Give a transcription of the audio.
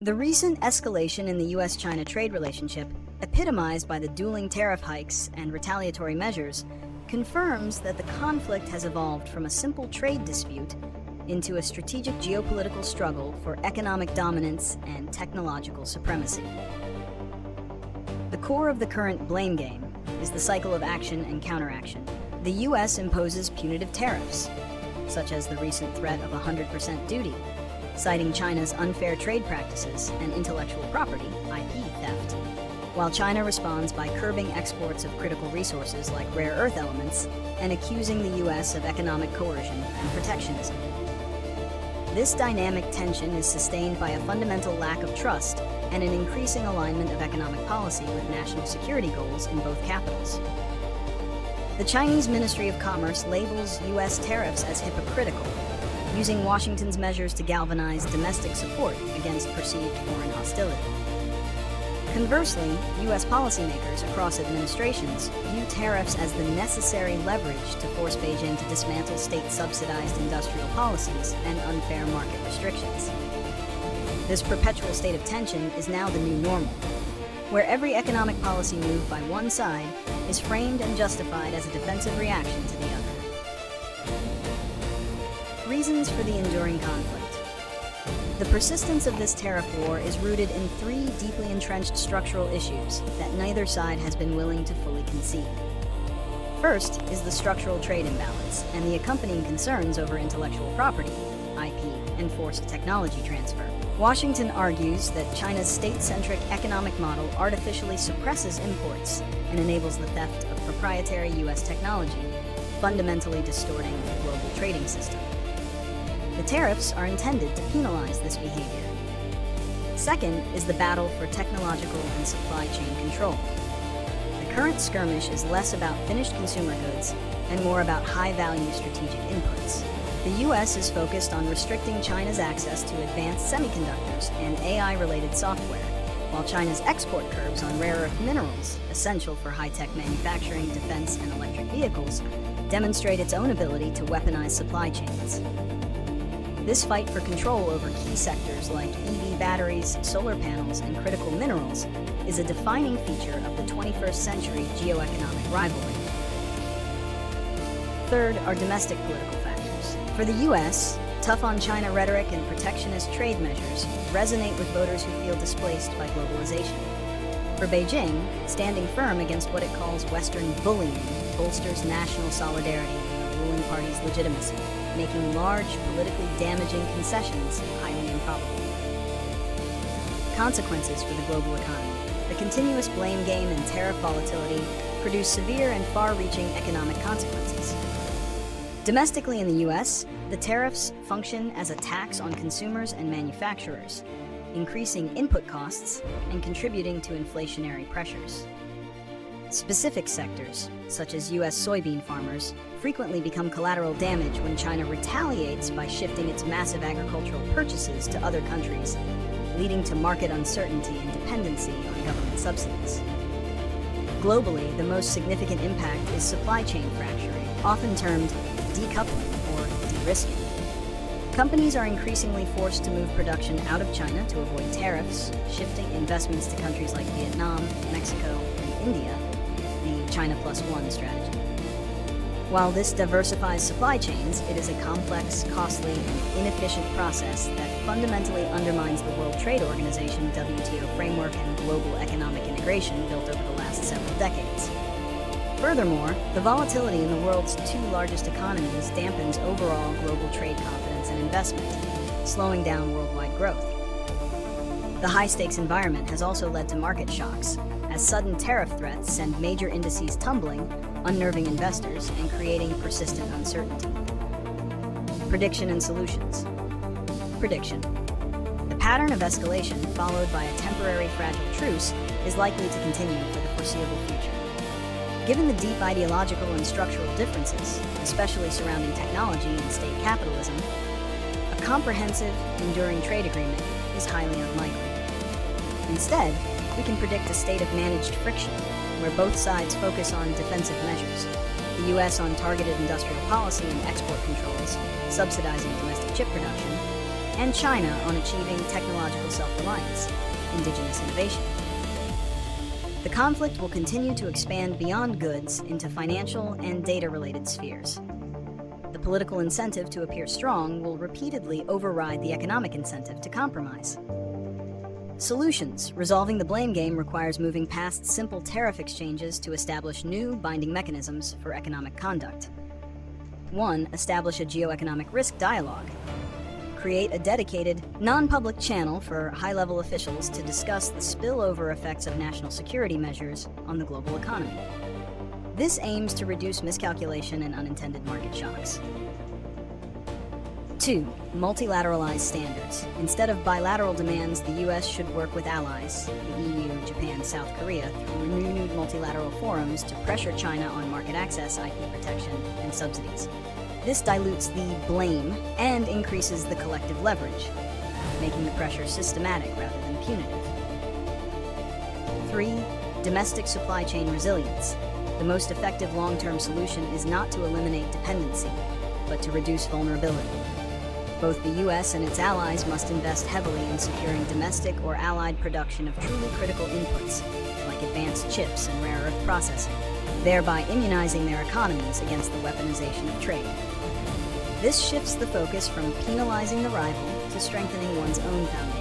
The recent escalation in the US-China trade relationship, epitomized by the dueling tariff hikes and retaliatory measures, confirms that the conflict has evolved from a simple trade dispute into a strategic geopolitical struggle for economic dominance and technological supremacy. The core of the current blame game is the cycle of action and counteraction. The US imposes punitive tariffs, such as the recent threat of 100% duty, citing China's unfair trade practices and intellectual property (IP) theft, while China responds by curbing exports of critical resources like rare earth elements and accusing the US of economic coercion and protectionism. This dynamic tension is sustained by a fundamental lack of trust and an increasing alignment of economic policy with national security goals in both capitals. The Chinese Ministry of Commerce labels US tariffs as hypocritical, using Washington's measures to galvanize domestic support against perceived foreign hostility. Conversely, US policymakers across administrations view tariffs as the necessary leverage to force Beijing to dismantle state-subsidized industrial policies and unfair market restrictions. This perpetual state of tension is now the new normal, where every economic policy move by one side is framed and justified as a defensive reaction to the other. Reasons for the enduring conflict. The persistence of this tariff war is rooted in three deeply entrenched structural issues that neither side has been willing to fully concede. First is the structural trade imbalance and the accompanying concerns over intellectual property, IP, and forced technology transfer. Washington argues that China's state-centric economic model artificially suppresses imports and enables the theft of proprietary US technology, fundamentally distorting the global trading system. The tariffs are intended to penalize this behavior. Second is the battle for technological and supply chain control. The current skirmish is less about finished consumer goods and more about high-value strategic inputs. The US is focused on restricting China's access to advanced semiconductors and AI-related software, while China's export curbs on rare earth minerals, essential for high-tech manufacturing, defense, and electric vehicles, demonstrate its own ability to weaponize supply chains. This fight for control over key sectors like EV batteries, solar panels, and critical minerals is a defining feature of the 21st century geoeconomic rivalry. Third are domestic political factors. For the US, tough-on-China rhetoric and protectionist trade measures resonate with voters who feel displaced by globalization. For Beijing, standing firm against what it calls Western bullying bolsters national solidarity and the ruling party's legitimacy, making large, politically damaging concessions highly improbable. Consequences for the global economy. The continuous blame game and tariff volatility produce severe and far-reaching economic consequences. Domestically in the US, the tariffs function as a tax on consumers and manufacturers, increasing input costs and contributing to inflationary pressures. Specific sectors, such as US soybean farmers, frequently become collateral damage when China retaliates by shifting its massive agricultural purchases to other countries, leading to market uncertainty and dependency on government subsidies. Globally, the most significant impact is supply chain fracturing, often termed decoupling or de-risking. Companies are increasingly forced to move production out of China to avoid tariffs, shifting investments to countries like Vietnam, Mexico, and India, the China Plus One strategy. While this diversifies supply chains, it is a complex, costly, and inefficient process that fundamentally undermines the World Trade Organization (WTO) framework and global economic integration built over the last several decades. Furthermore, the volatility in the world's two largest economies dampens overall global trade confidence and investment, slowing down worldwide growth. The high-stakes environment has also led to market shocks, as sudden tariff threats send major indices tumbling, unnerving investors and creating persistent uncertainty. Prediction and solutions. Prediction. The pattern of escalation, followed by a temporary fragile truce, is likely to continue for the foreseeable future. Given the deep ideological and structural differences, especially surrounding technology and state capitalism, a comprehensive, enduring trade agreement is highly unlikely. Instead, we can predict a state of managed friction, where both sides focus on defensive measures, the US on targeted industrial policy and export controls, subsidizing domestic chip production, and China on achieving technological self-reliance, indigenous innovation. The conflict will continue to expand beyond goods into financial and data-related spheres. The political incentive to appear strong will repeatedly override the economic incentive to compromise. Solutions. Resolving the blame game requires moving past simple tariff exchanges to establish new binding mechanisms for economic conduct. 1. Establish a geoeconomic risk dialogue. Create a dedicated, non-public channel for high-level officials to discuss the spillover effects of national security measures on the global economy. This aims to reduce miscalculation and unintended market shocks. 2. Multilateralized standards. Instead of bilateral demands, the U.S. should work with allies, the EU, Japan, South Korea, through renewed multilateral forums to pressure China on market access, IP protection, and subsidies. This dilutes the blame and increases the collective leverage, making the pressure systematic rather than punitive. 3. Domestic supply chain resilience. The most effective long-term solution is not to eliminate dependency, but to reduce vulnerability. Both the U.S. and its allies must invest heavily in securing domestic or allied production of truly critical inputs, like advanced chips and rare earth processing, thereby immunizing their economies against the weaponization of trade. This shifts the focus from penalizing the rival to strengthening one's own foundation.